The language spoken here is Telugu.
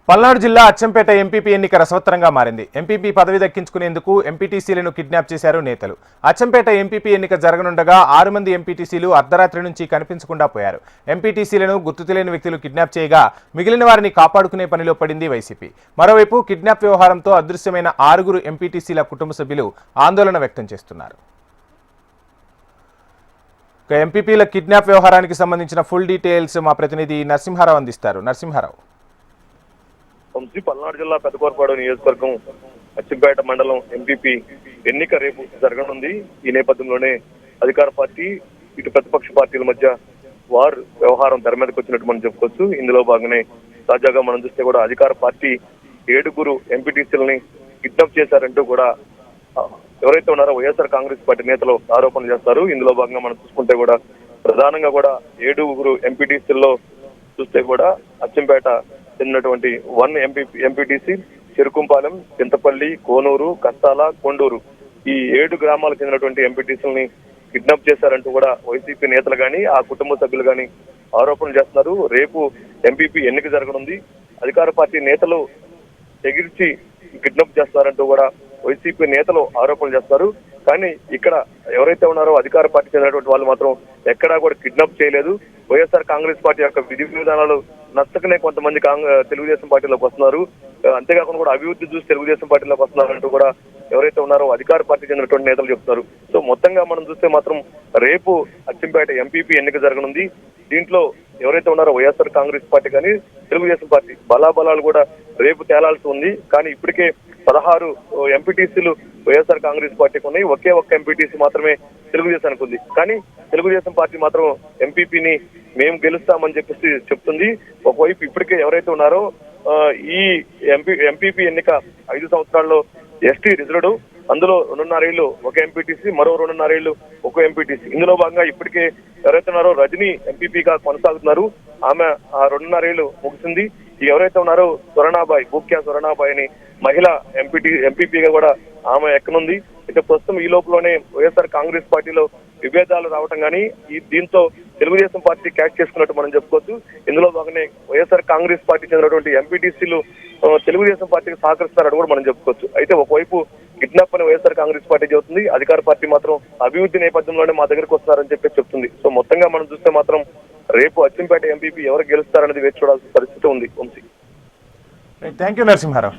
పల్నాడు జిల్లా అచ్చంపేట ఎంపీపీ ఎన్నిక రసవత్తరంగా మారింది. ఎంపీపీ పదవి దక్కించుకునేందుకు ఎంపీటీసీలను కిడ్నాప్ చేశారు నేతలు. అచ్చంపేట ఎంపీపీ ఎన్నిక జరగనుండగా 6 మంది ఎంపీటీసీలు అర్ధరాత్రి నుంచి కనిపించకుండా పోయారు. ఎంపీటీసీలను గుర్తు తెలియని వ్యక్తులు కిడ్నాప్ చేయగా మిగిలిన వారిని కాపాడుకునే పనిలో పడింది వైసీపీ. మరోవైపు కిడ్నాప్ వ్యవహారంతో అదృశ్యమైన 6 ఎంపీటీసీల కుటుంబ సభ్యులు ఆందోళన వ్యక్తం చేస్తున్నారు. ఎంపీపీల కిడ్నాప్ వ్యవహారానికి సంబంధించిన ఫుల్ డీటెయిల్స్ మా ప్రతినిధి నరసింహారావు అందిస్తారు. నరసింహారావు. పల్నాడు జిల్లా పెద్దకోరపాడు నియోజకవర్గం అచ్చంపేట మండలం ఎంపీపీ ఎన్నిక రేపు జరగనుంది. ఈ నేపథ్యంలోనే అధికార పార్టీ ఇటు ప్రతిపక్ష పార్టీల మధ్య వారు వ్యవహారం తెర మీదకి వచ్చినట్టు మనం చెప్పుకోవచ్చు. ఇందులో భాగంగానే తాజాగా మనం చూస్తే కూడా అధికార పార్టీ 7 ఎంపీటీసీలని కిడ్నాప్ చేశారంటూ కూడా ఎవరైతే ఉన్నారో వైఎస్ఆర్ కాంగ్రెస్ పార్టీ నేతలు ఆరోపణలు చేస్తారు. ఇందులో భాగంగా మనం చూసుకుంటే కూడా ప్రధానంగా కూడా 7 ఎంపీటీసీల్లో చూస్తే కూడా అచ్చంపేట చెందినటువంటి 1 ఎంపీటీసీ చెరుకుంపాలెం, చింతపల్లి, కోనూరు, కస్తాల, కొండూరు ఈ 7 గ్రామాలకు చెందినటువంటి ఎంపీటీసీలని కిడ్నాప్ చేశారంటూ కూడా వైసీపీ నేతలు కానీ ఆ కుటుంబ సభ్యులు కానీ ఆరోపణలు చేస్తున్నారు. రేపు ఎంపీపీ ఎన్నిక జరగనుంది. అధికార పార్టీ నేతలు ఎగిర్చి కిడ్నాప్ చేస్తారంటూ కూడా వైసీపీ నేతలు ఆరోపణలు చేస్తారు. కానీ ఇక్కడ ఎవరైతే ఉన్నారో అధికార పార్టీ చెందినటువంటి వాళ్ళు మాత్రం ఎక్కడా కూడా కిడ్నాప్ చేయలేదు. వైఎస్ఆర్ కాంగ్రెస్ పార్టీ యొక్క విధి విధానాలు నచ్చకనే కొంతమంది తెలుగుదేశం పార్టీలోకి వస్తున్నారు. అంతేకాకుండా కూడా అభివృద్ధి చూసి తెలుగుదేశం పార్టీలోకి వస్తున్నారంటూ కూడా ఎవరైతే ఉన్నారో అధికార పార్టీ చెందినటువంటి నేతలు చెప్తున్నారు. సో మొత్తంగా మనం చూస్తే మాత్రం రేపు అచ్చంపేట ఎంపీపీ ఎన్నిక జరగనుంది. దీంట్లో ఎవరైతే ఉన్నారో వైఎస్ఆర్ కాంగ్రెస్ పార్టీ కానీ తెలుగుదేశం పార్టీ బలాబలాలు కూడా రేపు తేలాల్సి ఉంది. కానీ ఇప్పటికే 16 ఎంపీటీసీలు వైఎస్ఆర్ కాంగ్రెస్ పార్టీకి ఉన్నాయి. ఒకే ఒక్క ఎంపీటీసీ మాత్రమే తెలుగుదేశానికి ఉంది. కానీ తెలుగుదేశం పార్టీ మాత్రం ఎంపీపీని మేము గెలుస్తామని చెప్పేసి చెప్తుంది. ఒకవైపు ఇప్పటికే ఎవరైతే ఉన్నారో ఈ ఎంపీపీ ఎన్నిక 5 సంవత్సరాల్లో ఎస్టీ రిజర్వ్డ్, అందులో 2.5 ఏళ్లు ఒక ఎంపీటీసీ, మరో 2.5 ఏళ్లు ఒక ఎంపీటీసీ. ఇందులో భాగంగా ఇప్పటికే ఎవరైతే ఉన్నారో రజనీ ఎంపీపీగా కొనసాగుతున్నారు. ఆమె ఆ 2.5 ఏళ్లు ముగిసింది. ఎవరైతే ఉన్నారో సొరణాబాయి, బూక్యా సొరణాబాయి అని మహిళా ఎంపీపీగా కూడా ఆమె ఎక్కనుంది. అయితే ప్రస్తుతం ఈ లోపలనే వైఎస్ఆర్ కాంగ్రెస్ పార్టీలో విభేదాలు రావటం కానీ దీంతో తెలుగుదేశం పార్టీ క్యాచ్ చేసుకున్నట్టు మనం చెప్పుకోవచ్చు. ఇందులో భాగంగానే వైఎస్ఆర్ కాంగ్రెస్ పార్టీ చెందినటువంటి ఎంపీటీసీలు తెలుగుదేశం పార్టీకి సహకరిస్తారని కూడా మనం చెప్పుకోవచ్చు. అయితే ఒకవైపు కిడ్నాప్ అని వైఎస్ఆర్ కాంగ్రెస్ పార్టీ చెబుతుంది. అధికార పార్టీ మాత్రం అభివృద్ధి నేపథ్యంలోనే మా దగ్గరకు వస్తున్నారని చెప్పి చెప్తుంది. సో మొత్తంగా మనం చూస్తే మాత్రం రేపు అచ్చంపేట ఎంపీపీ ఎవరు గెలుస్తారనేది వేచి చూడాల్సిన పరిస్థితి ఉంది. వంశీ. Thank you Narasimha Rao.